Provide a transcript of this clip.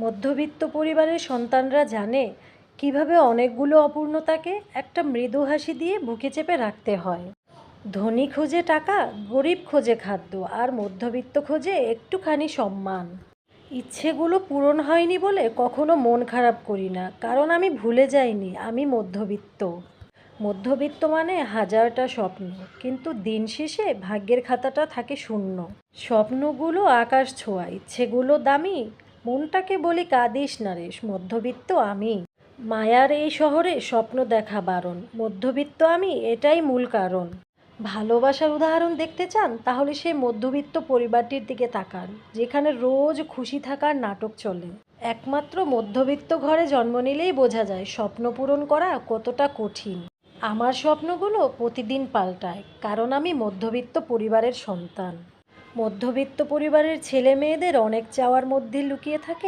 মধ্যবিত্ত পরিবারের সন্তানরা জানে কিভাবে অনেকগুলো অপূর্ণতাকে একটা মৃদু হাসি দিয়ে বুকে চেপে রাখতে হয়। ধনী খোঁজে টাকা, গরিব খোঁজে খাদ্য, আর মধ্যবিত্ত খোঁজে একটুখানি সম্মান। ইচ্ছেগুলো পূরণ হয়নি বলে কখনো মন খারাপ করি না, কারণ আমি ভুলে যাইনি আমি মধ্যবিত্ত। মধ্যবিত্ত মানে হাজারটা স্বপ্ন, কিন্তু দিন শেষে ভাগ্যের খাতাটা থাকে শূন্য। স্বপ্নগুলো আকাশ ছোঁয়া, ইচ্ছেগুলো দামি। মনটাকে বলি কাঁদিস না রে, মধ্যবিত্ত আমি। মায়ার এই শহরে স্বপ্ন দেখা বারণ, মধ্যবিত্ত আমি এটাই মূল কারণ। ভালোবাসার উদাহরণ দেখতে চান? তাহলে সেই মধ্যবিত্ত পরিবারটির দিকে তাকান, যেখানে রোজ খুশি থাকার নাটক চলে। একমাত্র মধ্যবিত্ত ঘরে জন্ম নিলেই বোঝা যায় স্বপ্ন পূরণ করা কতটা কঠিন। আমার স্বপ্নগুলো প্রতিদিন পাল্টায়, কারণ আমি মধ্যবিত্ত পরিবারের সন্তান। মধ্যবিত্ত পরিবারের ছেলে মেয়েদের অনেক চাওয়ার মধ্যে লুকিয়ে থাকে